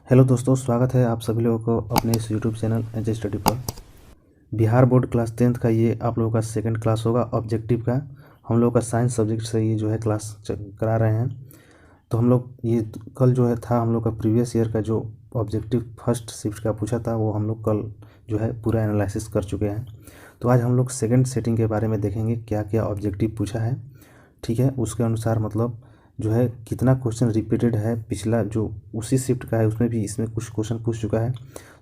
Hello दोस्तों, स्वागत है आप सभी लोगों को अपने इस यूट्यूब चैनल एज स्टडी पर। बिहार बोर्ड क्लास 10th का ये आप लोगों का सेकंड क्लास होगा ऑब्जेक्टिव का। हम लोग का साइंस सब्जेक्ट से ये जो है क्लास करा रहे हैं। तो हम लोग ये कल जो है था हम लोग का प्रीवियस ईयर का जो ऑब्जेक्टिव फर्स्ट शिफ्ट का पूछा था वो हम लोग कल जो है पूरा एनालिसिस कर चुके हैं। तो आज हम लोग सेकेंड सेटिंग के बारे में देखेंगे क्या क्या ऑब्जेक्टिव पूछा है। ठीक है, उसके अनुसार मतलब जो है कितना क्वेश्चन रिपीटेड है, पिछला जो उसी शिफ्ट का है उसमें भी इसमें कुछ क्वेश्चन पूछ चुका है।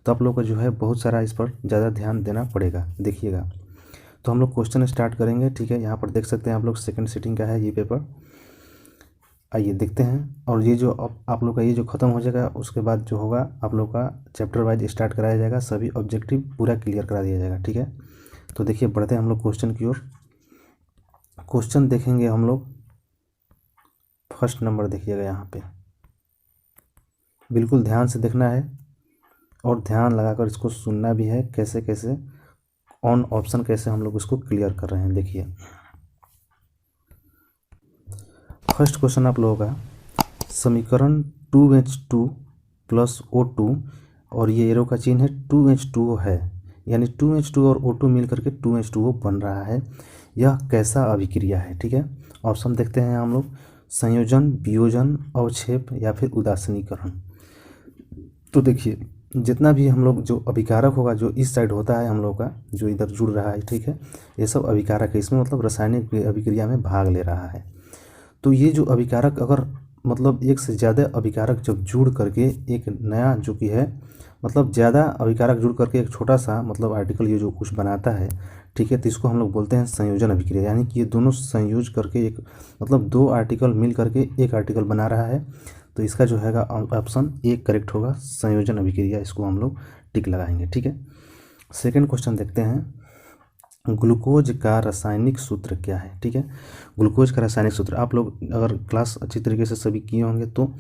तो आप लोग को जो है बहुत सारा इस पर ज़्यादा ध्यान देना पड़ेगा, देखिएगा। तो हम लोग क्वेश्चन स्टार्ट करेंगे। ठीक है, यहाँ पर देख सकते हैं आप लोग सेकंड सिटिंग का है ये पेपर। आइए देखते हैं। और ये जो आप लोग का ये जो ख़त्म हो जाएगा उसके बाद जो होगा आप लोग का चैप्टर वाइज स्टार्ट कराया जाएगा, सभी ऑब्जेक्टिव पूरा क्लियर करा दिया जाएगा। ठीक है, तो देखिए बढ़ते हैं हम लोग क्वेश्चन की ओर। क्वेश्चन देखेंगे हम लोग। फर्स्ट नंबर देखिएगा, यहाँ पे बिल्कुल ध्यान से देखना है और ध्यान लगाकर इसको सुनना भी है, कैसे कैसे ऑन ऑप्शन कैसे हम लोग इसको क्लियर कर रहे हैं। देखिए फर्स्ट क्वेश्चन आप लोगों का समीकरण 2H2 प्लस O2 और ये एरो का चिन्ह है 2H2O है, यानी 2H2 और O2 मिल करके 2H2O बन रहा है। यह कैसा अभिक्रिया है? ठीक है, ऑप्शन देखते हैं हम लोग। संयोजन, वियोजन, अवक्षेप या फिर उदासीनीकरण। तो देखिए जितना भी हम लोग जो अभिकारक होगा जो इस साइड होता है हम लोग का जो इधर जुड़ रहा है, ठीक है, ये सब अभिकारक है, इसमें मतलब रासायनिक अभिक्रिया में भाग ले रहा है। तो ये जो अभिकारक अगर मतलब एक से ज़्यादा अभिकारक जब जुड़ करके एक नया जो कि है मतलब ज़्यादा अभिकारक जुड़ करके एक छोटा सा मतलब आर्टिकल ये जो कुछ बनाता है, ठीक है, तो इसको हम लोग बोलते हैं संयोजन अभिक्रिया। यानी कि ये दोनों संयोज करके एक मतलब दो आर्टिकल मिल करके एक आर्टिकल बना रहा है। तो इसका जो है ऑप्शन ए करेक्ट होगा, संयोजन अभिक्रिया, इसको हम लोग टिक लगाएंगे। ठीक है, सेकंड क्वेश्चन देखते हैं। ग्लूकोज का रासायनिक सूत्र क्या है? ठीक है, ग्लूकोज का रासायनिक सूत्र आप लोग अगर क्लास अच्छी तरीके से सभी किए होंगे तो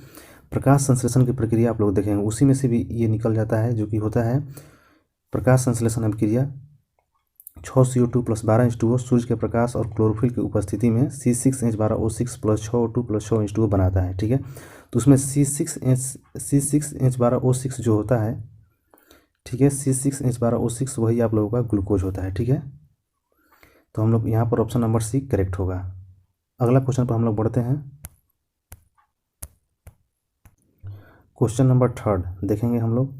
प्रकाश संश्लेषण की प्रक्रिया आप लोग देखेंगे, उसी में से भी ये निकल जाता है जो कि होता है प्रकाश संश्लेषण अभिक्रिया। 6CO2 प्लस 12H2O सूर्य के प्रकाश और क्लोरोफिल की उपस्थिति में C6H12O6 plus 6O2 plus 6H2O बनाता है। ठीक है, तो उसमें C6H12O6 जो होता है, ठीक है, C6H12O6 वही आप लोगों का ग्लूकोज होता है। ठीक है, तो हम लोग यहाँ पर ऑप्शन नंबर सी करेक्ट होगा। अगला क्वेश्चन पर हम लोग बढ़ते हैं। क्वेश्चन नंबर थर्ड देखेंगे हम लोग।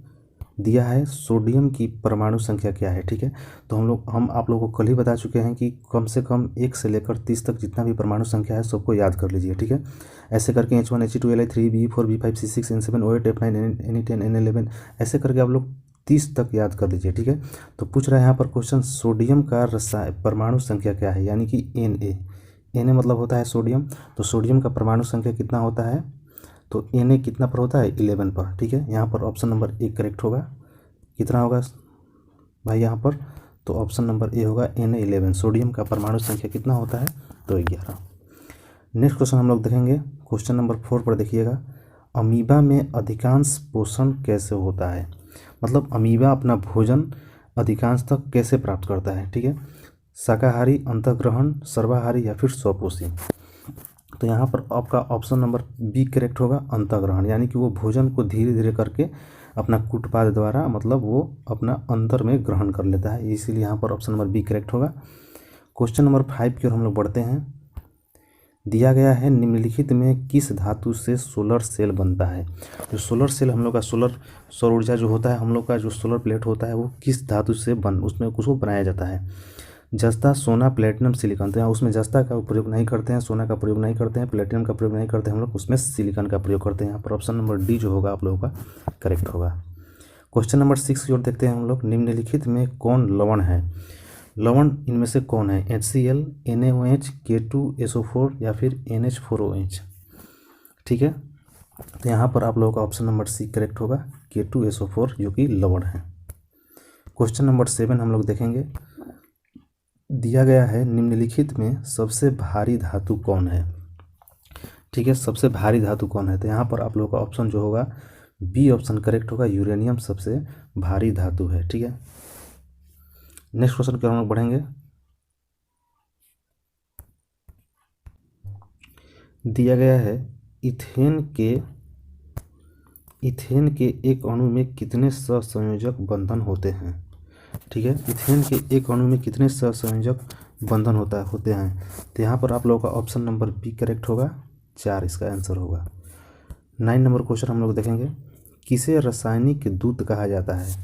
दिया है सोडियम की परमाणु संख्या क्या है? ठीक है, तो हम आप लोगों को कल ही बता चुके हैं कि कम से कम 1 से लेकर 30 तक जितना भी परमाणु संख्या है सबको याद कर लीजिए। ठीक है, ऐसे करके H1 He2 Li3 Be4 B5 C6 N7 O8 F9 Ne10 Ne11 ऐसे करके आप लोग 30 तक याद कर लीजिए। ठीक है, तो पूछ रहा है यहाँ पर क्वेश्चन सोडियम का परमाणु संख्या क्या है, यानी कि Na मतलब होता है सोडियम। तो सोडियम का परमाणु संख्या कितना होता है? तो Na कितना पर होता है? 11 पर। ठीक है, यहाँ पर ऑप्शन नंबर ए करेक्ट होगा। कितना होगा भाई यहाँ पर? तो ऑप्शन नंबर ए होगा Na11। सोडियम का परमाणु संख्या कितना होता है? तो 11। नेक्स्ट क्वेश्चन हम लोग देखेंगे क्वेश्चन नंबर 4 पर। देखिएगा, अमीबा में अधिकांश पोषण कैसे होता है? मतलब अमीबा अपना भोजन अधिकांश तक कैसे प्राप्त करता है? ठीक है, शाकाहारी, अंतःग्रहण, सर्वाहारी या फिर स्वपोषी। तो यहाँ पर आपका ऑप्शन नंबर बी करेक्ट होगा, अंतःग्रहण, यानी कि वो भोजन को धीरे धीरे करके अपना कूटपाद द्वारा मतलब वो अपना अंतर में ग्रहण कर लेता है, इसीलिए यहाँ पर ऑप्शन नंबर बी करेक्ट होगा। क्वेश्चन नंबर 5 की ओर हम लोग बढ़ते हैं। दिया गया है निम्नलिखित में किस धातु से सोलर सेल बनता है? जो सोलर सेल हम लोग का सौर ऊर्जा जो होता है, हम लोग का जो सोलर प्लेट होता है वो किस धातु से उसमें उसको बनाया जाता है? जस्ता, सोना, प्लेटिनम, सिलिकॉन। तो यहाँ उसमें जस्ता का प्रयोग नहीं करते हैं, सोना का प्रयोग नहीं करते हैं, प्लेटिनम का प्रयोग नहीं करते हैं, हम लोग उसमें सिलिकॉन का प्रयोग करते हैं। यहाँ पर ऑप्शन नंबर डी जो होगा आप लोगों का करेक्ट होगा। क्वेश्चन नंबर 6 की ओर देखते हैं हम लोग। निम्नलिखित में कौन लवण है? लवण इनमें से कौन है? HCl, NaOH, K2SO4 या फिर NH4OH। ठीक है, तो यहाँ पर आप लोगों का ऑप्शन नंबर सी करेक्ट होगा, K2SO4 जो कि लवण है। क्वेश्चन नंबर 7 हम लोग देखेंगे। दिया गया है निम्नलिखित में सबसे भारी धातु कौन है? ठीक है, सबसे भारी धातु कौन है? तो यहाँ पर आप लोगों का ऑप्शन जो होगा बी ऑप्शन करेक्ट होगा, यूरेनियम सबसे भारी धातु है। ठीक है, नेक्स्ट क्वेश्चन की ओर हम लोग बढ़ेंगे। दिया गया है इथेन के इथेन के एक अणु में कितने सहसंयोजक बंधन होते हैं? ठीक है, इथेन के एक अणु में कितने सहसंयोजक बंधन होते हैं? तो यहाँ पर आप लोगों का ऑप्शन नंबर बी करेक्ट होगा, 4 इसका आंसर होगा। 9 नंबर क्वेश्चन हम लोग देखेंगे, किसे रासायनिक दूत कहा जाता है?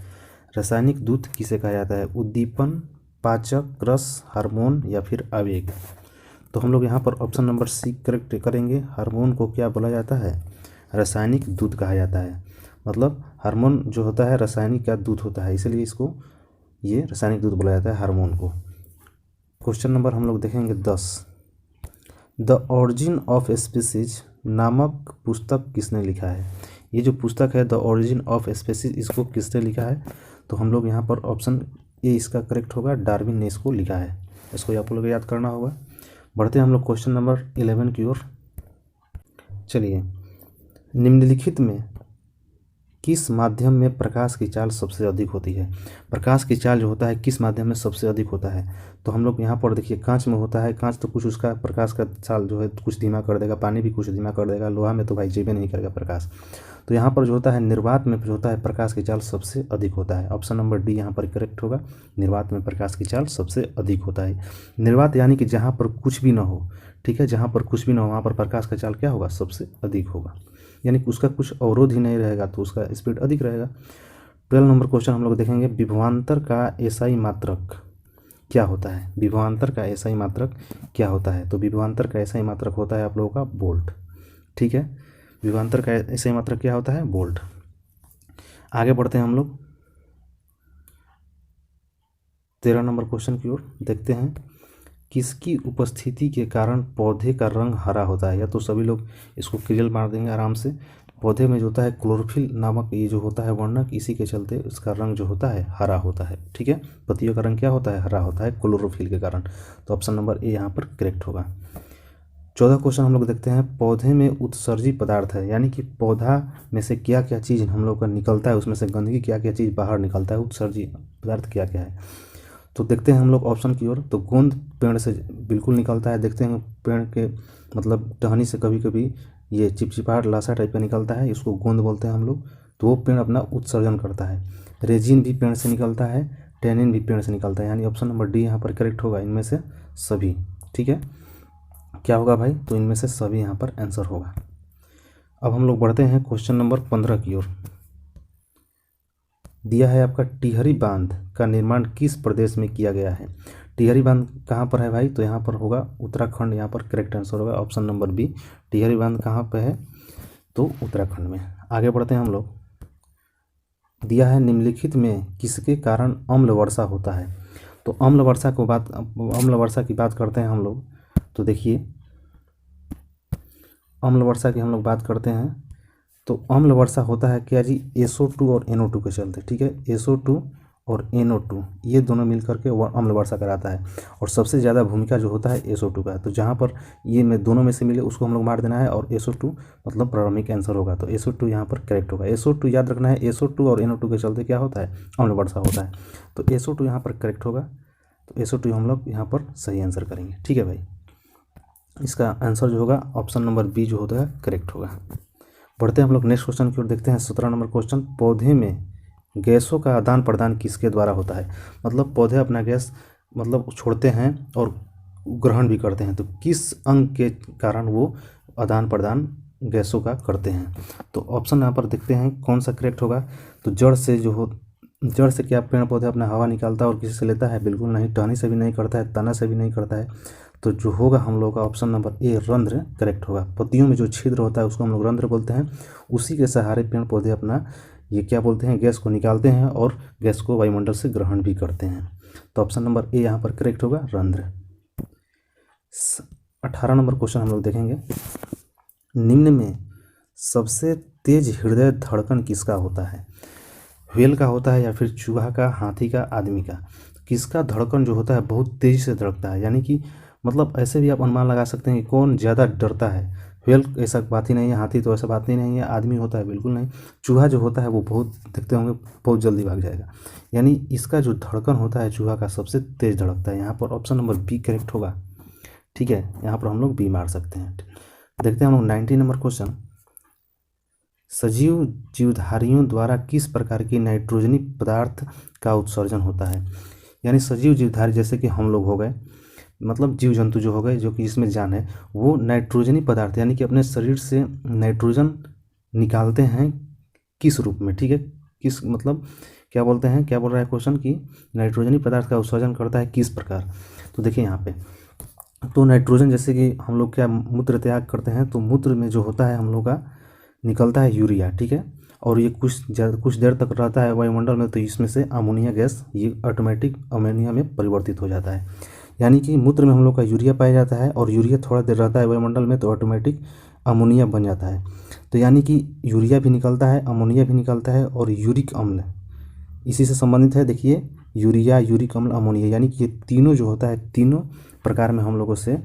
रासायनिक दूत किसे कहा जाता है? उद्दीपन, पाचक, रस, हार्मोन या फिर आवेग? तो हम लोग यहाँ पर ऑप्शन नंबर सी करेक्ट करेंगे। हार्मोन को क्या बोला जाता है? रासायनिक दूत कहा जाता है। मतलब हार्मोन जो होता है रासायनिक का दूत होता है, इसलिए इसको ये रासायनिक दूत बोला जाता है हार्मोन को। क्वेश्चन नंबर हम लोग देखेंगे 10, द ऑरिजिन ऑफ स्पीसीज नामक पुस्तक किसने लिखा है? ये जो पुस्तक है द ऑरिजिन ऑफ स्पीसीज, इसको किसने लिखा है? तो हम लोग यहाँ पर ऑप्शन ए इसका करेक्ट होगा, डार्विन ने इसको लिखा है। इसको आप लोग याद करना होगा। बढ़ते हैं हम लोग क्वेश्चन नंबर 11 की ओर। चलिए, निम्नलिखित में किस माध्यम में प्रकाश की चाल सबसे अधिक होती है? प्रकाश की चाल जो होता है किस माध्यम में सबसे अधिक होता है? तो हम लोग यहाँ पर देखिए, कांच में होता है। कांच तो कुछ उसका प्रकाश का चाल जो है कुछ धीमा कर देगा, पानी भी कुछ धीमा कर देगा, लोहा में तो भाई जेबे नहीं करेगा प्रकाश। तो यहाँ पर जो होता है निर्वात में जो होता है प्रकाश की चाल सबसे अधिक होता है। ऑप्शन नंबर डी यहाँ पर करेक्ट होगा, निर्वात में प्रकाश की चाल सबसे अधिक होता है। निर्वात यानी कि जहाँ पर कुछ भी ना हो, ठीक है, जहाँ पर कुछ भी ना हो वहाँ पर प्रकाश का चाल क्या होगा? सबसे अधिक होगा, यानी कि उसका कुछ अवरोध ही नहीं रहेगा तो उसका स्पीड अधिक रहेगा। 12 नंबर क्वेश्चन हम लोग देखेंगे, विभवांतर का एसआई मात्रक क्या होता है? विभवांतर का एसआई मात्रक क्या होता है? तो विभवांतर का एसआई मात्रक होता है आप लोगों का वोल्ट। ठीक है, विभवांतर का एसआई मात्रक क्या होता है? वोल्ट। आगे बढ़ते हैं हम लोग 13 नंबर क्वेश्चन की ओर। देखते हैं, किसकी उपस्थिति के कारण पौधे का रंग हरा होता है? या तो सभी लोग इसको क्लियर मार देंगे आराम से। पौधे में जो होता है क्लोरोफिल नामक ये जो होता है वर्णक, इसी के चलते इसका रंग जो होता है हरा होता है। ठीक है, पत्तियों का रंग क्या होता है? हरा होता है क्लोरोफिल के कारण। तो ऑप्शन नंबर ए यहाँ पर करेक्ट होगा। 14 क्वेश्चन हम लोग देखते हैं, पौधे में उत्सर्जी पदार्थ है, यानी कि पौधा में से क्या क्या चीज़ हम लोग का निकलता है, उसमें से गंदगी क्या क्या चीज़ बाहर निकलता है, उत्सर्जी पदार्थ क्या क्या है? तो देखते हैं हम लोग ऑप्शन की ओर। तो गोंद पेड़ से बिल्कुल निकलता है। देखते हैं पेड़ के मतलब टहनी से कभी कभी ये चिपचिपाहट लासा टाइप का निकलता है, इसको गोंद बोलते हैं हम लोग। तो वो पेड़ अपना उत्सर्जन करता है। रेजिन भी पेड़ से निकलता है, टेनिन भी पेड़ से निकलता है, यानी ऑप्शन नंबर डी यहाँ पर करेक्ट होगा, इनमें से सभी। ठीक है, क्या होगा भाई? तो इनमें से सभी यहाँ पर आंसर होगा। अब हम लोग बढ़ते हैं क्वेश्चन नंबर 15 की ओर। दिया है आपका, टिहरी बांध का निर्माण किस प्रदेश में किया गया है? टिहरी बांध कहाँ पर है भाई? तो यहाँ पर होगा उत्तराखंड, यहाँ पर करेक्ट आंसर होगा ऑप्शन नंबर बी। टिहरी बांध कहाँ पे है? तो उत्तराखंड में। आगे बढ़ते हैं हम लोग। दिया है, निम्नलिखित में किसके कारण अम्ल वर्षा होता है? तो अम्ल वर्षा की बात करते हैं हम लोग। तो देखिए, अम्ल वर्षा की हम लोग बात करते हैं तो अम्ल वर्षा होता है क्या जी? SO2 और NO2 के चलते। ठीक है, SO2 और NO2 ये दोनों मिलकर के अम्ल वर्षा कराता है, और सबसे ज़्यादा भूमिका जो होता है SO2 का है। तो जहाँ पर ये में दोनों में से मिले उसको हम लोग मार देना है, और SO2 मतलब प्रारंभिक आंसर होगा। तो SO2 यहाँ पर करेक्ट होगा। SO2 याद रखना है, SO2 और NO2 के चलते क्या होता है? अम्ल वर्षा होता है। तो SO2 यहाँ पर करेक्ट होगा। तो SO2 हम लोग यहाँ पर सही आंसर करेंगे। ठीक है भाई, इसका आंसर जो होगा ऑप्शन नंबर बी जो होता है करेक्ट होगा। बढ़ते हैं हम लोग नेक्स्ट क्वेश्चन की ओर। देखते हैं 17 नंबर क्वेश्चन, पौधे में गैसों का आदान प्रदान किसके द्वारा होता है? मतलब पौधे अपना गैस मतलब छोड़ते हैं और ग्रहण भी करते हैं, तो किस अंग के कारण वो आदान प्रदान गैसों का करते हैं? तो ऑप्शन यहाँ पर देखते हैं कौन सा करेक्ट होगा। तो जड़ से क्या पेड़ पौधे अपना हवा निकालता है और किसी से लेता है? बिल्कुल नहीं। टहनी से भी नहीं करता है, तना से भी नहीं करता है। तो जो होगा हम लोग का ऑप्शन नंबर ए, रंध्र करेक्ट होगा। पत्तियों में जो छिद्र होता है उसको हम लोग रंध्र बोलते हैं। उसी के सहारे पेड़ पौधे अपना ये क्या बोलते हैं? गैस को निकालते हैं और गैस को वायुमंडल से ग्रहण भी करते हैं। तो ऑप्शन नंबर ए यहाँ पर करेक्ट होगा, रंध्र। 18 नंबर क्वेश्चन हम लोग देखेंगे, निम्न में सबसे तेज हृदय धड़कन किसका होता है? व्हेल का होता है या फिर चूहा का, हाथी का, आदमी का? किसका धड़कन जो होता है बहुत तेजी से धड़कता है? यानी कि मतलब ऐसे भी आप अनुमान लगा सकते हैं कि कौन ज़्यादा डरता है। व्हेल ऐसा बात ही नहीं है, हाथी तो ऐसा बात ही नहीं है, आदमी होता है बिल्कुल नहीं, चूहा जो होता है वो बहुत देखते होंगे बहुत जल्दी भाग जाएगा। यानी इसका जो धड़कन होता है चूहा का सबसे तेज धड़कता है। यहाँ पर ऑप्शन नंबर बी करेक्ट होगा। ठीक है, यहाँ पर हम लोग बी मार सकते हैं। देखते हैं हम लोग 19 नंबर क्वेश्चन, सजीव जीवधारियों द्वारा किस प्रकार की नाइट्रोजनी पदार्थ का उत्सर्जन होता है। यानी सजीव जीवधारी जैसे कि हम लोग हो गए, मतलब जीव जंतु जो हो गए जो कि इसमें जान है, वो नाइट्रोजनी पदार्थ यानी कि अपने शरीर से नाइट्रोजन निकालते हैं किस रूप में, ठीक है, किस मतलब क्या बोलते हैं, क्या बोल रहा है क्वेश्चन कि नाइट्रोजनी पदार्थ का उत्सर्जन करता है किस प्रकार। तो देखिए यहाँ पे तो नाइट्रोजन जैसे कि हम लोग क्या मूत्र त्याग करते हैं तो मूत्र में जो होता है हम लोग का निकलता है यूरिया, ठीक है, और ये कुछ देर तक रहता है वायुमंडल में, तो इसमें से अमोनिया गैस ये ऑटोमेटिक अमोनिया में परिवर्तित हो जाता है। यानी कि मूत्र में हम लोग का यूरिया पाया जाता है और यूरिया थोड़ा देर रहता है वायुमंडल में तो ऑटोमेटिक अमोनिया बन जाता है। तो यानी कि यूरिया भी निकलता है, अमोनिया भी निकलता है और यूरिक अम्ल इसी से संबंधित है। देखिए यूरिया, यूरिक अम्ल, अमोनिया, यानी कि ये तीनों जो होता है तीनों प्रकार में हम लोगों से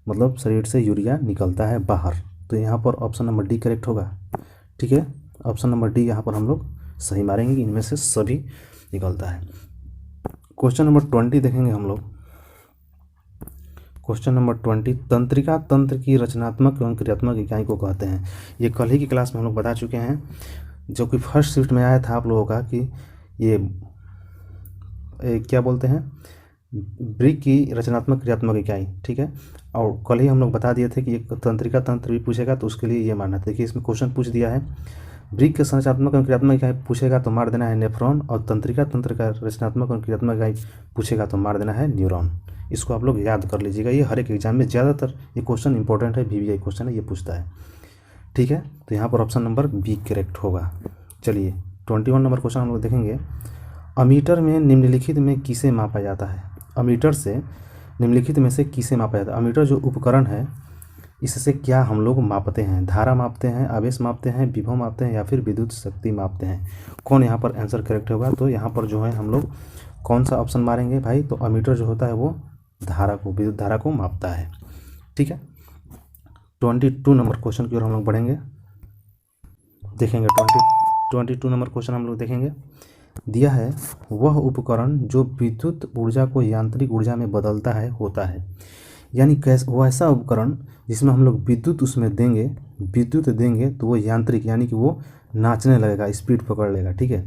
मतलब शरीर से यूरिया निकलता है बाहर। तो यहाँ पर ऑप्शन नंबर डी करेक्ट होगा, ठीक है। ऑप्शन नंबर डी यहाँ पर हम लोग सही मारेंगे कि इनमें से सभी निकलता है। क्वेश्चन नंबर 20 देखेंगे हम लोग। क्वेश्चन नंबर 20, तंत्रिका तंत्र की रचनात्मक एवं क्रियात्मक इकाई को कहते हैं। ये कल ही की क्लास में हम लोग बता चुके हैं, जो कि फर्स्ट शिफ्ट में आया था आप लोगों का कि ये क्या बोलते हैं ब्रिक की रचनात्मक क्रियात्मक इकाई, ठीक है। और कल ही हम लोग बता दिए थे कि एक तंत्रिका तंत्र भी पूछेगा तो उसके लिए ये मानना था। देखिए इसमें क्वेश्चन पूछ दिया है, ब्रिक के संरचनात्मक एवं क्रियात्मक इकाई पूछेगा तो मार देना है नेफ्रॉन, और तंत्रिका तंत्र का रचनात्मक एवं क्रियात्मक इकाई पूछेगा तो मार देना है न्यूरॉन। इसको आप लोग याद कर लीजिएगा, ये हर एक एग्जाम में ज़्यादातर ये क्वेश्चन इंपॉर्टेंट है, VVI क्वेश्चन है, ये पूछता है, ठीक है। तो यहाँ पर ऑप्शन नंबर बी करेक्ट होगा। चलिए 21 नंबर क्वेश्चन हम लोग देखेंगे। अमीटर में निम्नलिखित में किसे मापा जाता है। अमीटर से निम्नलिखित में से किसे मापा जाता है। अमीटर जो उपकरण है इससे क्या हम लोग मापते हैं, धारा मापते हैं, आवेश मापते हैं, विभव मापते हैं या फिर विद्युत शक्ति मापते हैं। कौन यहाँ पर आंसर करेक्ट होगा। तो यहाँ पर जो है हम लोग कौन सा ऑप्शन मारेंगे भाई, तो अमीटर जो होता है वो धारा को, विद्युत धारा को मापता है, ठीक है। 22 नंबर क्वेश्चन की ओर हम लोग बढ़ेंगे, देखेंगे 22 नंबर क्वेश्चन हम लोग देखेंगे। दिया है वह उपकरण जो विद्युत ऊर्जा को यांत्रिक ऊर्जा में बदलता है होता है। यानी कैसे वो ऐसा उपकरण जिसमें हम लोग विद्युत उसमें देंगे, विद्युत देंगे तो वो यांत्रिक यानी कि वो नाचने लगेगा, स्पीड पकड़ लेगा, ठीक है।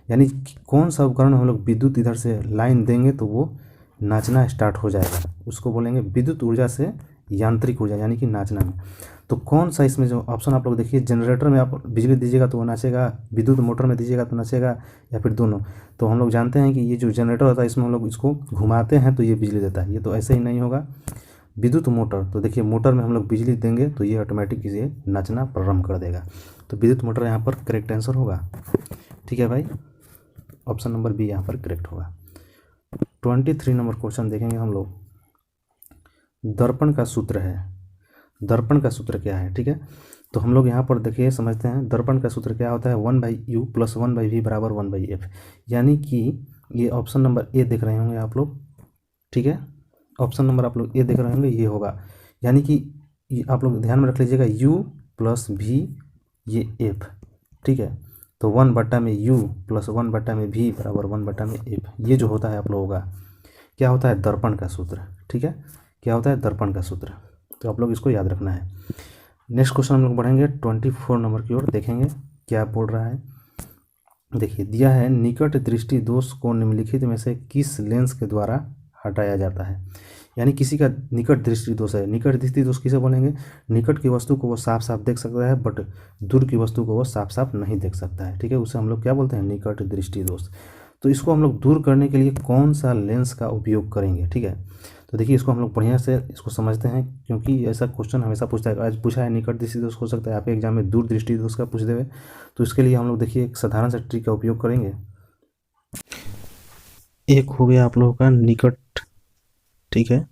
यानी कौन सा उपकरण हम लोग विद्युत इधर से लाइन देंगे तो वो नाचना स्टार्ट हो जाएगा, उसको बोलेंगे विद्युत ऊर्जा से यांत्रिक ऊर्जा यानी कि नाचना में। तो कौन सा इसमें जो ऑप्शन आप लोग देखिए, जनरेटर में आप बिजली दीजिएगा तो वो नाचेगा, विद्युत मोटर में दीजिएगा तो नाचेगा, या फिर दोनों। तो हम लोग जानते हैं कि ये जो जनरेटर होता है इसमें हम लोग इसको घुमाते हैं तो ये बिजली देता है, ये तो ऐसे ही नहीं होगा। विद्युत मोटर, तो देखिए मोटर में हम लोग बिजली देंगे तो ये ऑटोमेटिक इसे नाचना प्रारंभ कर देगा। तो विद्युत मोटर यहाँ पर करेक्ट आंसर होगा, ठीक है भाई। ऑप्शन नंबर बी यहाँ पर करेक्ट होगा। 23 नंबर क्वेश्चन देखेंगे हम लोग। दर्पण का सूत्र है, दर्पण का सूत्र क्या है, ठीक है। तो हम लोग यहाँ पर देखिए समझते हैं दर्पण का सूत्र क्या होता है, 1/u + 1/v = 1/f। यानी कि ये ऑप्शन नंबर ए देख रहे होंगे आप लोग, ठीक है। ऑप्शन नंबर आप लोग ए देख रहे होंगे, ये होगा। यानी कि आप लोग ध्यान में रख लीजिएगा u + v ये f, ठीक है। तो 1/u + 1/v = 1/f, ये जो होता है आप लोगों का क्या होता है, दर्पण का सूत्र, ठीक है। क्या होता है, दर्पण का सूत्र। तो आप लोग इसको याद रखना है। नेक्स्ट क्वेश्चन हम लोग बढ़ेंगे 24 नंबर की ओर, देखेंगे क्या बोल रहा है। देखिए दिया है निकट दृष्टि दोष को निम्नलिखित में से किस लेंस के द्वारा हटाया जाता है। यानी किसी का निकट दृष्टि दोष है। निकट दृष्टि दोष किसे बोलेंगे, निकट की वस्तु को वो साफ साफ देख सकता है बट दूर की वस्तु को वो साफ साफ नहीं देख सकता है, ठीक है। उसे हम लोग क्या बोलते हैं, निकट दृष्टि दोष। तो इसको हम लोग दूर करने के लिए कौन सा लेंस का उपयोग करेंगे, ठीक है। तो देखिए इसको हम लोग बढ़िया से इसको समझते हैं, क्योंकि ऐसा क्वेश्चन हमेशा पूछता है। आज पूछा है निकट दृष्टि दोष, हो सकता है आपके एग्जाम में दूर दृष्टि दोष का पूछ देवे। तो इसके लिए हम लोग देखिए एक साधारण सा ट्रिक का उपयोग करेंगे। एक हो गया आप लोगों का निकट, ठीक है।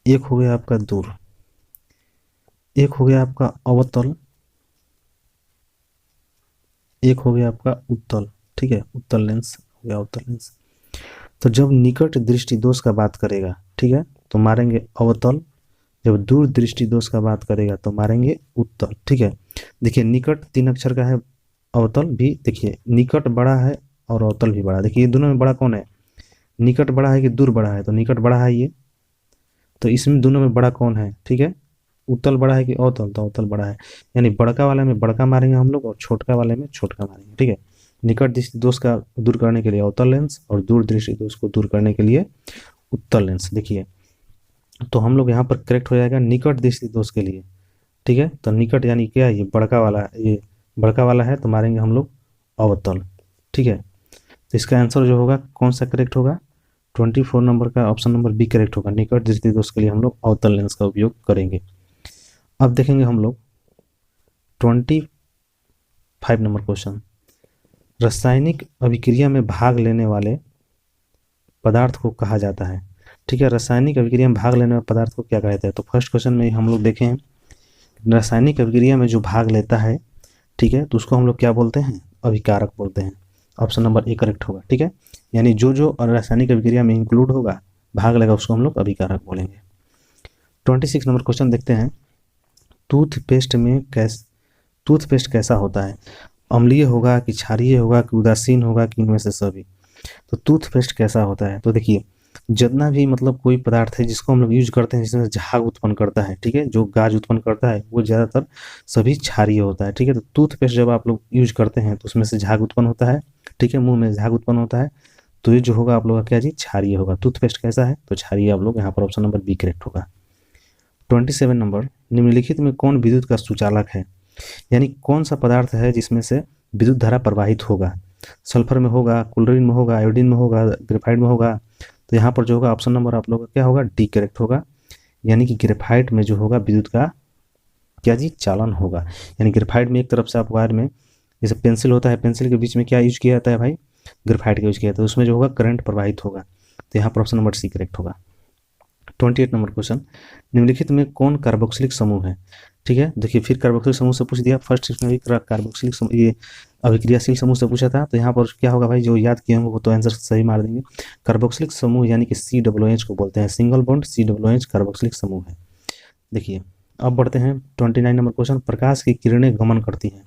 एक हो गया आपका दूर, एक हो गया आपका अवतल, एक हो गया आपका उत्तल, ठीक है। उत्तल लेंस हो गया, उत्तल लेंस। तो जब निकट दृष्टि दोष का बात करेगा, ठीक है, तो मारेंगे अवतल। जब दूर दृष्टि दोष का बात करेगा तो मारेंगे उत्तल, ठीक है। देखिए निकट 3 अक्षर का है, अवतल भी देखिए निकट बड़ा है और अवतल भी बड़ा। देखिए ये दोनों में बड़ा कौन है, निकट बड़ा है कि दूर बड़ा है, तो निकट बड़ा है ये। तो इसमें दोनों में बड़ा कौन है, ठीक है, उत्तल बड़ा है कि अवतल, तो अवतल बड़ा है, यानी बड़का वाले में बड़का मारेंगे हम लोग और छोटका वाले में छोटका मारेंगे, ठीक है। निकट दृष्टि दोष का दूर करने के लिए अवतल लेंस और दूर दृष्टि दोष को दूर करने के लिए उत्तल लेंस। देखिए तो हम लोग यहाँ पर करेक्ट हो जाएगा निकट दृष्टि दोष के लिए, ठीक है। तो निकट यानी क्या है, ये बड़का वाला, ये बड़का वाला है तो मारेंगे हम लोग अवतल, ठीक है। तो इसका आंसर जो होगा कौन सा करेक्ट होगा, 24 नंबर का ऑप्शन नंबर बी करेक्ट होगा। निकट दृष्टि दोष के लिए हम लोग अवतल लेंस का उपयोग करेंगे। अब देखेंगे हम लोग 25 नंबर क्वेश्चन, रासायनिक अभिक्रिया में भाग लेने वाले पदार्थ को कहा जाता है, ठीक है। रासायनिक अभिक्रिया में भाग लेने वाले पदार्थ को क्या कहते हैं, तो फर्स्ट क्वेश्चन में हम लोग देखें रासायनिक अभिक्रिया में जो भाग लेता है, ठीक है, तो उसको हम लोग क्या बोलते हैं, अभिकारक बोलते हैं। ऑप्शन नंबर ए करेक्ट होगा, ठीक है। यानी जो जो रासायनिक अभिक्रिया में इंक्लूड होगा, भाग लेगा, उसको हम लोग अभिकारक बोलेंगे। 26 नंबर क्वेश्चन देखते हैं, टूथपेस्ट कैसा होता है, अम्लीय होगा कि क्षारीय होगा कि उदासीन होगा कि इनमें से सभी। तो टूथपेस्ट कैसा होता है, तो देखिए जितना भी मतलब कोई पदार्थ है जिसको हम लोग यूज करते हैं जिसमें झाग उत्पन्न करता है, ठीक है, जो गाज उत्पन्न करता है वो ज़्यादातर सभी क्षारीय होता है, ठीक है। तो टूथपेस्ट जब आप लोग यूज करते हैं तो उसमें से झाग उत्पन्न होता है, ठीक है, मुंह में झाग उत्पन्न होता है, तो ये जो होगा आप लोग का क्या जी, क्षारीय होगा। टूथपेस्ट कैसा है, तो क्षारीय आप लोग यहाँ पर ऑप्शन नंबर बी करेक्ट होगा। 27 नंबर, निम्नलिखित में कौन विद्युत का सुचालक है, यानी कौन सा पदार्थ है जिसमें से विद्युत धारा प्रवाहित होगा, सल्फर में होगा, क्लोरीन में होगा, आयोडीन में होगा, ग्रेफाइट में होगा। तो यहाँ पर जो होगा ऑप्शन नंबर आप लोग का क्या होगा, डी करेक्ट होगा, यानी कि ग्रेफाइट में जो होगा विद्युत का क्या जी, चालन होगा। यानी ग्रेफाइट में एक तरफ से आप वायर में जैसे पेंसिल होता है, पेंसिल के बीच में क्या यूज किया जाता है भाई, ग्रेफाइट का यूज किया जाता है, उसमें जो होगा करंट प्रवाहित होगा। तो यहाँ पर ऑप्शन नंबर सी करेक्ट होगा। 28 नंबर क्वेश्चन, निम्नलिखित में कौन कार्बोक्सिलिक समूह है, ठीक है। देखिए फिर कार्बोक्सिलिक समूह से पूछ दिया, फर्स्ट इसमें भी कार्बोक्सिलिक समूह, ये अभिक्रियाशील समूह से पूछा था, तो यहाँ पर क्या होगा भाई, जो याद किए होंगे वो तो आंसर सही मार देंगे। कार्बोक्सिलिक समूह यानी कि COOH को बोलते हैं, सिंगल बॉन्ड COOH कार्बोक्सिलिक समूह है। देखिए अब बढ़ते हैं 29 नंबर क्वेश्चन, प्रकाश की किरणें गमन करती हैं,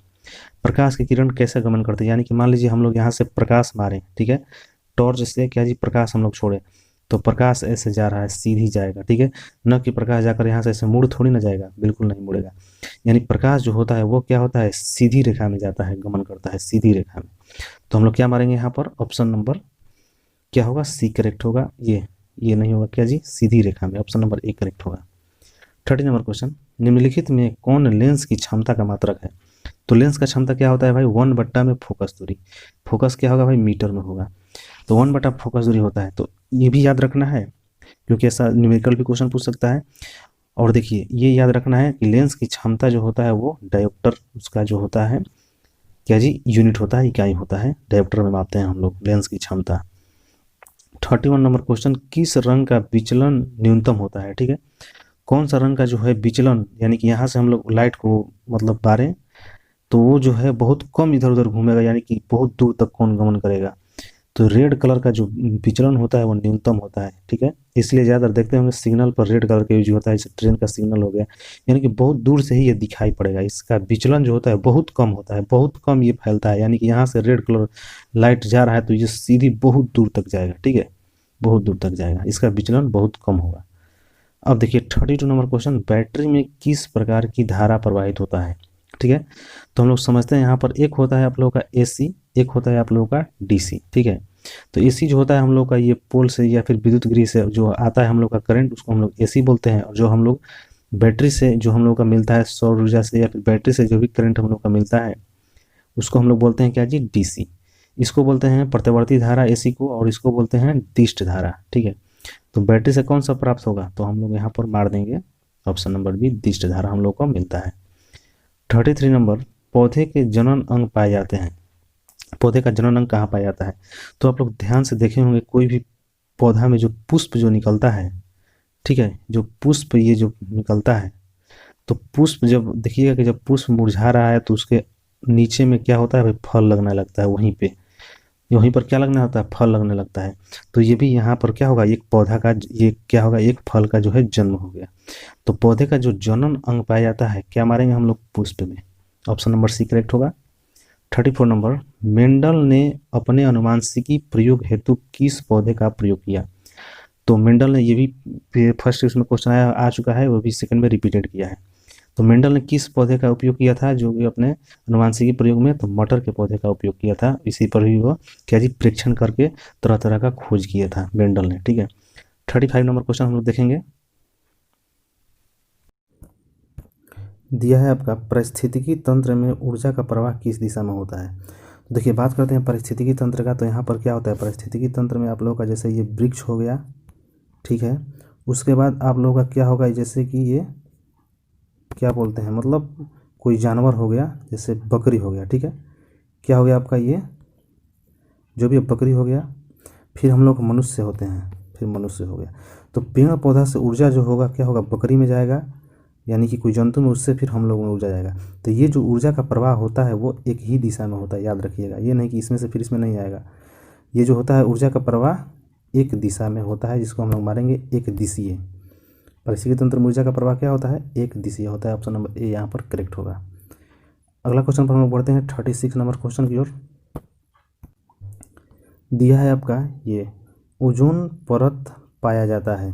प्रकाश की किरण कैसे गमन करती है, यानी कि मान लीजिए हम लोग यहाँ से प्रकाश मारें, ठीक है, टॉर्च से क्या जी प्रकाश हम लोग छोड़े, तो प्रकाश ऐसे जा रहा है, सीधी जाएगा, ठीक है, न कि प्रकाश जाकर यहाँ से ऐसे मुड़ थोड़ी ना जाएगा, बिल्कुल नहीं मुड़ेगा। यानी प्रकाश जो होता है वो क्या होता है, सीधी रेखा में जाता है, गमन करता है सीधी रेखा में। तो हम लोग क्या मारेंगे यहाँ पर, ऑप्शन नंबर क्या होगा, सी करेक्ट होगा। ये नहीं होगा क्या जी, सीधी रेखा में, ऑप्शन नंबर ए करेक्ट होगा। 30 नंबर क्वेश्चन, निम्नलिखित में कौन लेंस की क्षमता का मात्रक है, तो लेंस का क्षमता क्या होता है भाई, 1/में फोकस दूरी, फोकस क्या होगा भाई, मीटर में होगा, तो 1/, फोकस दूरी होता है। तो ये भी याद रखना है क्योंकि ऐसा न्यूमेरिकल भी क्वेश्चन पूछ सकता है। और देखिए ये याद रखना है कि लेंस की क्षमता जो होता है वो डायोप्टर उसका जो होता है क्या जी, यूनिट होता है, इकाई होता है, डायोप्टर में मापते हैं हम लोग लेंस की क्षमता। 31 नंबर क्वेश्चन, किस रंग का विचलन न्यूनतम होता है, ठीक है, कौन सा रंग का जो है विचलन, यानी कि यहाँ से हम लोग लाइट को मतलब बारें तो वो जो है बहुत कम इधर उधर घूमेगा, यानी कि बहुत दूर तक कौन गमन करेगा, तो रेड कलर का जो विचलन होता है वो न्यूनतम होता है, ठीक है। इसलिए ज़्यादातर देखते होंगे सिग्नल पर रेड कलर का यूज होता है, जैसे ट्रेन का सिग्नल हो गया, यानी कि बहुत दूर से ही ये दिखाई पड़ेगा, इसका विचलन जो होता है बहुत कम होता है, बहुत कम ये फैलता है, यानी कि यहाँ से रेड कलर लाइट जा रहा है तो ये सीधी बहुत दूर तक जाएगा, ठीक है, बहुत दूर तक जाएगा, इसका विचलन बहुत कम होगा। अब देखिए 32 नंबर क्वेश्चन, बैटरी में किस प्रकार की धारा प्रवाहित होता है, ठीक है। तो हम लोग समझते हैं यहाँ पर एक होता है आप लोगों का AC, एक होता है आप लोगों का DC, ठीक है। तो AC जो होता है हम लोग का ये पोल से या फिर विद्युत गृह से जो आता है हम लोग का करंट, उसको हम लोग AC बोलते हैं। और जो हम लोग बैटरी से जो हम लोग का मिलता है सौर ऊर्जा से या फिर बैटरी से जो भी करंट हम लोग का मिलता है उसको हम लोग बोलते हैं क्या जी, DC। इसको बोलते हैं प्रत्यावर्ती धारा AC को, और इसको बोलते हैं दिष्ट धारा, ठीक है। तो बैटरी से कौन सा प्राप्त होगा, तो हम लोग यहाँ पर मार देंगे ऑप्शन नंबर बी, दिष्ट धारा हम लोग को मिलता है। 33 नंबर, पौधे के जनन अंग पाए जाते हैं, पौधे का जनन अंग कहाँ पाया जाता है, तो आप लोग ध्यान से देखे होंगे कोई भी पौधा में जो पुष्प जो निकलता है, ठीक है, जो पुष्प ये जो निकलता है, तो पुष्प जब देखिएगा कि जब पुष्प मुरझा रहा है तो उसके नीचे में क्या होता है भाई, फल लगने लगता है, वहीं पर क्या लगने होता है, फल लगने लगता है। तो ये भी यहाँ पर क्या होगा, एक पौधा का ये क्या होगा, एक फल का जो है जन्म हो गया। तो पौधे का जो जनन अंग पाया जाता है क्या मारेंगे हम लोग, पुष्प में, ऑप्शन नंबर सी करेक्ट होगा। 34 नंबर, मेंडल ने अपने अनुवांशिकी प्रयोग हेतु किस पौधे का प्रयोग किया, तो मेंडल ने ये भी फर्स्ट इसमें क्वेश्चन आ चुका है, वो भी सेकंड में रिपीटेड किया है। तो मेंडल ने किस पौधे का उपयोग किया था जो कि अपने अनुवांशिकी प्रयोग में, तो मटर के पौधे का उपयोग किया था। इसी पर भी वो क्या जी परीक्षण करके तरह तरह का खोज किया था मेंडल ने, ठीक है। 35 नंबर क्वेश्चन हम लोग देखेंगे। दिया है आपका पारिस्थितिकी तंत्र में ऊर्जा का प्रवाह किस दिशा में होता है। तो देखिए बात करते हैं पारिस्थितिकी तंत्र का। तो यहाँ पर क्या होता है पारिस्थितिकी तंत्र में आप लोगों का, जैसे ये वृक्ष हो गया, ठीक है। उसके बाद आप लोगों का क्या होगा, जैसे कि ये क्या बोलते हैं, मतलब कोई जानवर हो गया, जैसे बकरी हो गया, ठीक है। क्या हो गया आपका, ये जो भी बकरी हो गया, फिर हम लोग मनुष्य होते हैं, फिर मनुष्य हो गया। तो पेड़ पौधा से ऊर्जा जो होगा क्या होगा, बकरी में जाएगा, यानी कि कोई जंतु में, उससे फिर हम लोग में ऊर्जा जाएगा। तो ये जो ऊर्जा का प्रवाह होता है वो एक ही दिशा में होता है, याद रखिएगा। ये नहीं कि इसमें से फिर इसमें नहीं आएगा। ये जो होता है ऊर्जा का प्रवाह एक दिशा में होता है, जिसको हम लोग मारेंगे एक दिशीय। पारिस्थितिकी तंत्र में ऊर्जा का प्रवाह क्या होता है, एक दिशीय होता है। ऑप्शन नंबर ए यहाँ पर करेक्ट होगा। अगला क्वेश्चन पर हम लोग बढ़ते हैं 36 नंबर क्वेश्चन की ओर। दिया है आपका ये ओजोन परत पाया जाता है।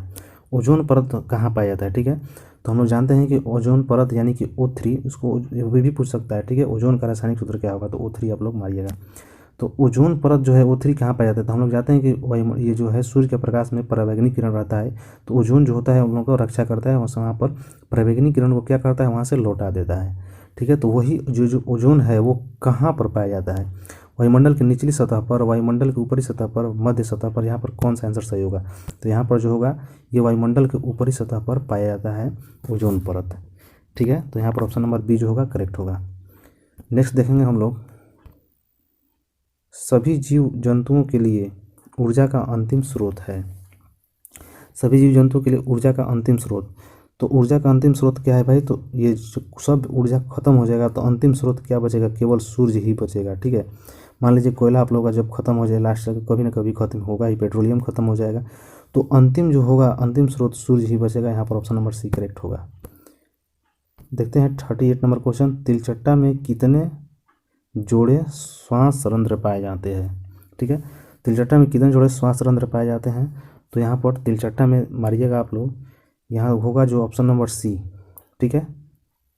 ओजोन परत कहाँ पाया जाता है, ठीक है। तो हम लोग जानते हैं कि ओजोन परत यानी कि O3, उसको भी पूछ सकता है, ठीक है। ओजोन का रासायनिक सूत्र क्या होगा, तो O3 आप लोग मारिएगा। तो ओजोन परत जो है O3 कहाँ पाया जाता है, तो हम लोग जानते हैं कि ये जो है सूर्य के प्रकाश में पराबैंगनी किरण रहता है। तो ओजोन जो होता है उन लोगों को रक्षा करता है, वहाँ पर पराबैंगनी किरण को क्या करता है, वहाँ से लौटा देता है, ठीक है। तो वही जो ओजोन है वो कहाँ पर पाया जाता है, वायुमंडल की निचली सतह पर, वायुमंडल के ऊपरी सतह पर, मध्य सतह पर। यहाँ पर कौन सा आंसर सही होगा, तो यहाँ पर जो होगा ये वायुमंडल के ऊपरी सतह पर पाया जाता है ओजोन परत, ठीक है। तो यहाँ पर ऑप्शन नंबर बी जो होगा करेक्ट होगा। नेक्स्ट देखेंगे हम लोग, सभी जीव जंतुओं के लिए ऊर्जा का अंतिम स्रोत है। सभी जीव जंतुओं के लिए ऊर्जा का अंतिम स्रोत, तो ऊर्जा का अंतिम स्रोत क्या है भाई, तो ये सब ऊर्जा खत्म हो जाएगा तो अंतिम स्रोत क्या बचेगा, केवल सूर्य ही बचेगा, ठीक है। मान लीजिए कोयला आप लोगों का जब खत्म हो जाए, लास्ट तक कभी ना कभी खत्म होगा ही, पेट्रोलियम खत्म हो जाएगा, तो अंतिम जो होगा, अंतिम स्रोत सूर्य ही बचेगा। यहाँ पर ऑप्शन नंबर सी करेक्ट होगा। देखते हैं 38 नंबर क्वेश्चन। तिलचट्टा में कितने जोड़े श्वास रंध्र पाए जाते हैं, ठीक है। तिलचट्टा में कितने जोड़े श्वास रंध्र पाए जाते हैं, तो यहाँ पर तिलचट्टा में मारिएगा आप लोग, यहाँ होगा जो ऑप्शन नंबर सी, ठीक है।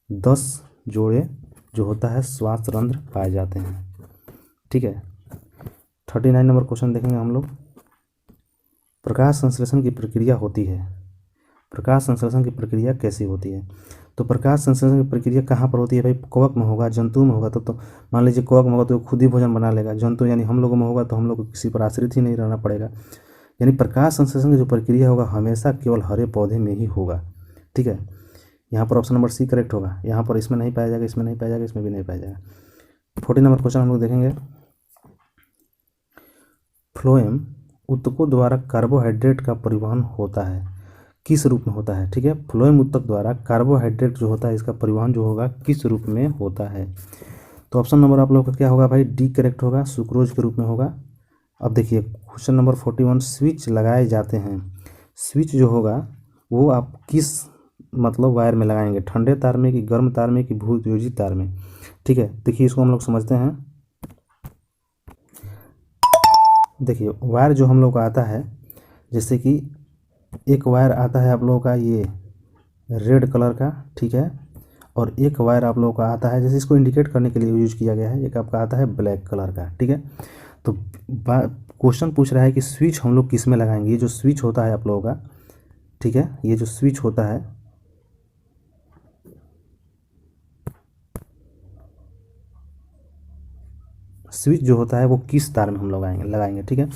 10 जोड़े जो होता है श्वास रंध्र पाए जाते हैं, ठीक है। 39 नंबर क्वेश्चन देखेंगे हम लोग। प्रकाश संश्लेषण की प्रक्रिया होती है, प्रकाश संश्लेषण की प्रक्रिया कैसी होती है, तो प्रकाश संश्लेषण की प्रक्रिया कहाँ पर होती है भाई, कवक में होगा, जंतु में होगा। तो मान लीजिए कवक में होगा तो खुद ही भोजन बना लेगा, जंतु यानी हम लोगों में होगा तो हम लोग को किसी पर आश्रित ही नहीं रहना पड़ेगा। यानी प्रकाश संश्लेषण की जो प्रक्रिया होगा हमेशा केवल हरे पौधे में ही होगा, ठीक है। यहाँ पर ऑप्शन नंबर सी करेक्ट होगा। यहाँ पर इसमें नहीं पाया जाएगा, इसमें नहीं पाया जाएगा, इसमें भी नहीं पाया जाएगा। 40 नंबर क्वेश्चन हम लोग देखेंगे। फ्लोएम ऊतकों द्वारा कार्बोहाइड्रेट का परिवहन होता है, किस रूप में होता है, ठीक है। फ्लोएम ऊतक द्वारा कार्बोहाइड्रेट जो होता है इसका परिवहन जो होगा किस रूप में होता है, तो ऑप्शन नंबर आप लोगों का क्या होगा भाई, डी करेक्ट होगा, सुक्रोज के रूप में होगा। अब देखिए क्वेश्चन नंबर 41, स्विच लगाए जाते हैं। स्विच जो होगा वो आप किस मतलब वायर में लगाएंगे, ठंडे तार में कि गर्म तार में कि भू योजित तार में, ठीक है। देखिए इसको हम लोग समझते हैं। देखिए वायर जो हम लोग का आता है, जैसे कि एक वायर आता है आप लोगों का ये रेड कलर का, ठीक है, और एक वायर आप लोगों का आता है, जैसे इसको इंडिकेट करने के लिए यूज किया गया है, एक आपका आता है ब्लैक कलर का, ठीक है। तो क्वेश्चन पूछ रहा है कि स्विच हम लोग किस में लगाएंगे। ये जो स्विच होता है आप लोगों का, ठीक है, ये जो स्विच होता है, स्विच जो होता है वो किस तार में हम लोग लगाएंगे, ठीक है।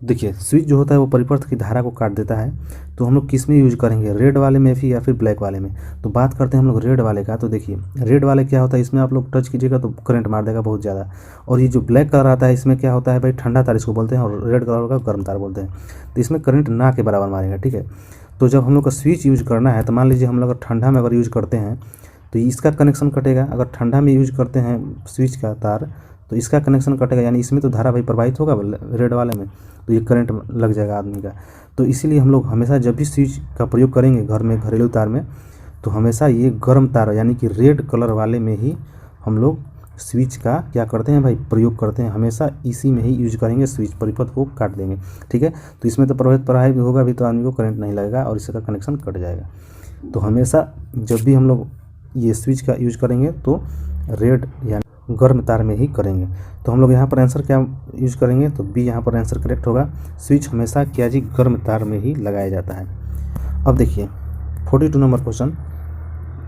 देखिए स्विच जो होता है वो परिपथ की धारा को काट देता है, तो हम लोग किस में यूज करेंगे, रेड वाले में भी या फिर ब्लैक वाले में। तो बात करते हैं हम लोग रेड वाले का। तो देखिए रेड वाले क्या होता है, इसमें आप लोग टच कीजिएगा तो करंट मार देगा बहुत ज़्यादा। और ये जो ब्लैक कलर आता है इसमें क्या होता है भाई, ठंडा तार इसको बोलते हैं, और रेड कलर का गर्म तार बोलते हैं। तो इसमें करंट ना के बराबर मारेगा, ठीक है। तो जब हम लोग का स्विच यूज करना है, तो मान लीजिए हम लोग ठंडा में अगर यूज करते हैं तो इसका कनेक्शन कटेगा। अगर ठंडा में यूज करते हैं स्विच का तार तो इसका कनेक्शन कटेगा, यानी इसमें तो धारा भाई प्रवाहित होगा रेड वाले में, तो ये करंट लग जाएगा आदमी का। तो इसीलिए हम लोग हमेशा जब भी स्विच का प्रयोग करेंगे घर में घरेलू तार में, तो हमेशा ये गर्म तार यानी कि रेड कलर वाले में ही हम लोग स्विच का क्या करते हैं भाई, प्रयोग करते हैं। हमेशा इसी में ही यूज करेंगे, स्विच परिपथ को काट देंगे, ठीक है। तो इसमें तो प्रवाहित होगा भी, तो आदमी को करंट नहीं लगेगा और इसका कनेक्शन कट जाएगा। तो हमेशा जब भी हम लोग ये स्विच का यूज करेंगे तो रेड यानी गर्म तार में ही करेंगे। तो हम लोग यहाँ पर आंसर क्या यूज करेंगे, तो बी यहाँ पर आंसर करेक्ट होगा। स्विच हमेशा क्या जी गर्म तार में ही लगाया जाता है। अब देखिए 42 नंबर क्वेश्चन,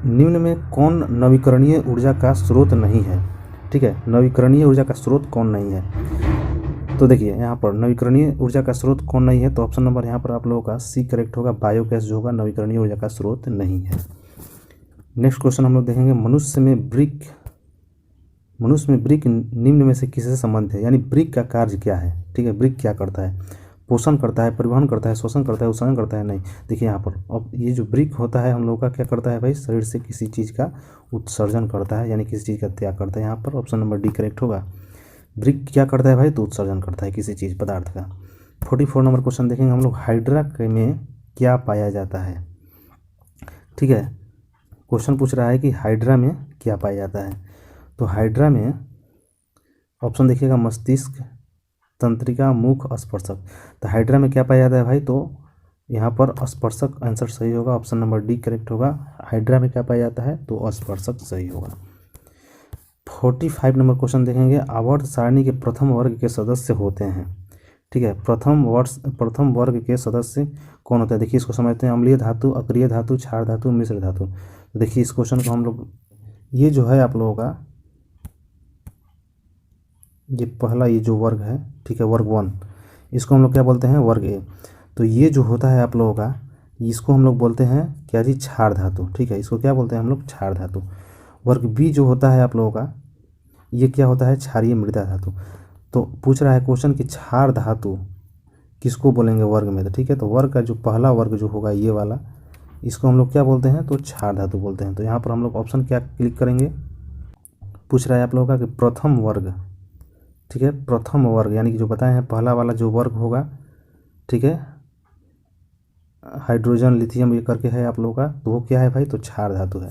निम्न में कौन नवीकरणीय ऊर्जा का स्रोत नहीं है। ठीक है, नवीकरणीय ऊर्जा का स्रोत कौन नहीं है। तो देखिए यहाँ पर नवीकरणीय ऊर्जा का स्रोत कौन नहीं है, तो ऑप्शन नंबर यहाँ पर आप लोगों का सी करेक्ट होगा। बायोगैस जो होगा नवीकरणीय ऊर्जा का स्रोत नहीं है। नेक्स्ट क्वेश्चन हम लोग देखेंगे, मनुष्य में ब्रिक निम्न में से किससे संबंधित है, यानी ब्रिक का कार्य क्या है। ठीक है, ब्रिक क्या करता है, पोषण करता है, परिवहन करता है, शोषण करता है, उत्सर्जन करता है, नहीं। देखिए यहाँ पर अब ये जो ब्रिक होता है हम लोगों का क्या करता है भाई, शरीर से किसी चीज़ का उत्सर्जन करता है, यानी किसी चीज़ का त्याग करता है। यहाँ पर ऑप्शन नंबर डी करेक्ट होगा। ब्रिक क्या करता है भाई, तो उत्सर्जन करता है किसी चीज़ पदार्थ का। 44 नंबर क्वेश्चन देखेंगे हम लोग, हाइड्रा में क्या पाया जाता है। ठीक है, क्वेश्चन पूछ रहा है कि हाइड्रा में क्या पाया जाता है। तो हाइड्रा में ऑप्शन देखिएगा, मस्तिष्क, तंत्रिका, मुख, स्पर्शक। तो हाइड्रा में क्या पाया जाता है भाई, तो यहाँ पर स्पर्शक आंसर सही होगा। ऑप्शन नंबर डी करेक्ट होगा। हाइड्रा में क्या पाया जाता है, तो स्पर्शक सही होगा। 45 नंबर क्वेश्चन देखेंगे, आवर्त सारणी के प्रथम वर्ग के सदस्य होते हैं। ठीक है, प्रथम वर्ग के सदस्य कौन होता है, देखिए इसको समझते हैं। अम्लीय धातु, अक्रिय धातु, क्षार धातु, मिश्र धातु। तो देखिए इस क्वेश्चन को हम लोग, ये जो है आप लोगों का ये पहला ये जो वर्ग है, ठीक है, वर्ग 1, इसको हम लोग क्या बोलते हैं, वर्ग ए। तो ये जो होता है आप लोगों का, इसको हम लोग बोलते हैं क्या जी, क्षार धातु। ठीक है, इसको क्या बोलते हैं हम लोग, क्षार धातु। वर्ग बी जो होता है आप लोगों का, ये क्या होता है, क्षारीय मृदा धातु। तो पूछ रहा है क्वेश्चन कि क्षार धातु किसको बोलेंगे वर्ग में। तो ठीक है, तो वर्ग का जो पहला वर्ग जो होगा ये वाला, इसको हम लोग क्या बोलते हैं, तो क्षार धातु बोलते हैं। तो यहाँ पर हम लोग ऑप्शन क्या क्लिक करेंगे, पूछ रहा है आप लोगों का कि प्रथम वर्ग। ठीक है, प्रथम वर्ग यानी कि जो बताए हैं पहला वाला जो वर्ग होगा, ठीक है, हाइड्रोजन, लिथियम ये करके है आप लोगों का, तो वो क्या है भाई, तो क्षार धातु है।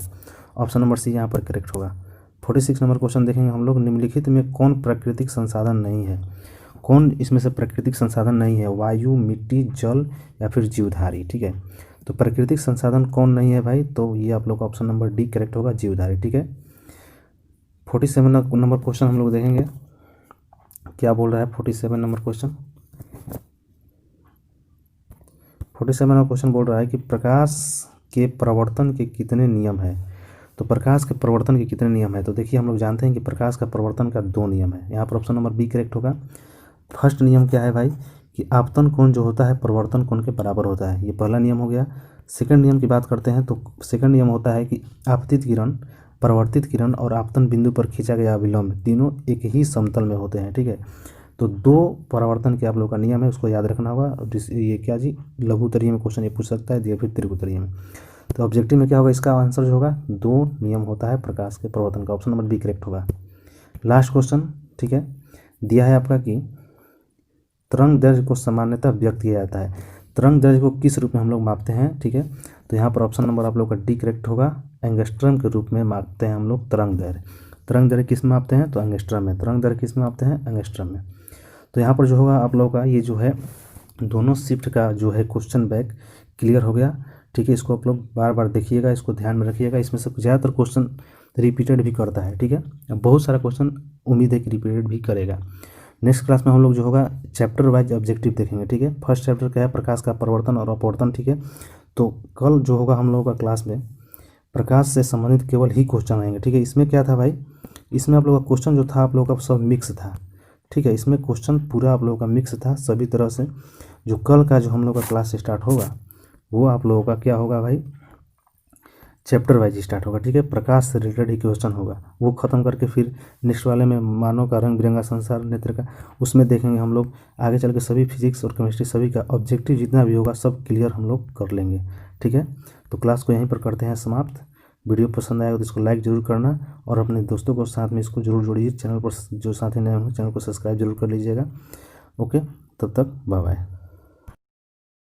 ऑप्शन नंबर सी यहाँ पर करेक्ट होगा। 46 नंबर क्वेश्चन देखेंगे हम लोग, निम्नलिखित में कौन प्राकृतिक संसाधन नहीं है। कौन इसमें से प्राकृतिक संसाधन नहीं है, वायु, मिट्टी, जल या फिर जीवधारी। ठीक है, तो प्राकृतिक संसाधन कौन नहीं है भाई, तो ये आप लोग का ऑप्शन नंबर डी करेक्ट होगा, जीवधारी। ठीक है, 47 नंबर क्वेश्चन हम लोग देखेंगे क्या बोल रहा है। 47 नंबर क्वेश्चन बोल रहा है कि प्रकाश के प्रवर्तन के कितने नियम है। तो प्रकाश के प्रवर्तन के कितने नियम है, तो देखिए हम लोग जानते हैं कि प्रकाश का प्रवर्तन का 2 नियम है। यहाँ पर ऑप्शन नंबर बी करेक्ट होगा। फर्स्ट नियम क्या है भाई, कि आपतन कोण जो होता है प्रवर्तन कोण के बराबर होता है, ये पहला नियम हो गया। सेकंड नियम की बात करते हैं तो सेकंड नियम होता है कि आपतित किरण, परावर्तित किरण और आपतन बिंदु पर खींचा गया अभिलंब तीनों एक ही समतल में होते हैं। ठीक है, तो 2 परावर्तन के आप लोगों का नियम है, उसको याद रखना होगा। ये क्या जी, लघुत्तरीय में क्वेश्चन ये पूछ सकता है या फिर त्रिकोत्तरीय में। तो ऑब्जेक्टिव में क्या होगा, इसका आंसर जो होगा 2 नियम होता है प्रकाश के प्रवर्तन का। ऑप्शन नंबर बी करेक्ट होगा। लास्ट क्वेश्चन, ठीक है, दिया है आपका कि तरंग दैर्घ्य को सामान्यतः व्यक्त किया जाता है। तरंग दैर्घ्य को किस रूप में हम लोग मापते हैं। ठीक है, तो यहाँ पर ऑप्शन नंबर आप लोग का डी करेक्ट होगा। एंगस्ट्रम के रूप में मापते हैं हम लोग तरंग दैर्घ्य। तरंग दैर्घ्य किस में मापते हैं, तो एंगस्ट्रम में। तरंग दैर्घ्य किस में मापते हैं, एंगस्ट्रम में। तो यहाँ पर जो होगा आप लोगों का ये जो है दोनों शिफ्ट का जो है क्वेश्चन बैंक क्लियर हो गया। ठीक है, इसको आप लोग बार बार देखिएगा, इसको ध्यान में रखिएगा। इसमें से ज़्यादातर क्वेश्चन रिपीटेड भी करता है। ठीक है, बहुत सारा क्वेश्चन उम्मीद है कि रिपीटेड भी करेगा। नेक्स्ट क्लास में हम लोग जो होगा चैप्टर वाइज ऑब्जेक्टिव देखेंगे। ठीक है, फर्स्ट चैप्टर क्या है, प्रकाश का प्रवर्तन और अपवर्तन। ठीक है, तो कल जो होगा हम लोगों का क्लास में प्रकाश से संबंधित केवल ही क्वेश्चन आएंगे। ठीक है, इसमें क्या था भाई, इसमें आप लोगों का क्वेश्चन जो था आप लोगों का सब मिक्स था। ठीक है, इसमें क्वेश्चन पूरा आप लोगों का मिक्स था सभी तरह से। जो कल का जो हम लोग का क्लास स्टार्ट होगा वो आप लोगों का क्या होगा भाई, चैप्टर वाइज स्टार्ट होगा। ठीक है, प्रकाश से रिलेटेड ही क्वेश्चन होगा, वो ख़त्म करके फिर नेक्स्ट वाले में मानव का रंग बिरंगा संसार नेत्र का, उसमें देखेंगे हम लोग आगे चल के सभी फिजिक्स और केमिस्ट्री सभी का ऑब्जेक्टिव जितना भी होगा सब क्लियर हम लोग कर लेंगे। ठीक है, तो क्लास को यहीं पर करते हैं समाप्त। वीडियो पसंद आएगा तो इसको लाइक जरूर करना और अपने दोस्तों को साथ में इसको जरूर जोड़िए। चैनल पर जो साथी नए होंगे चैनल को सब्सक्राइब जरूर कर लीजिएगा। ओके, तब तक बाय बाय।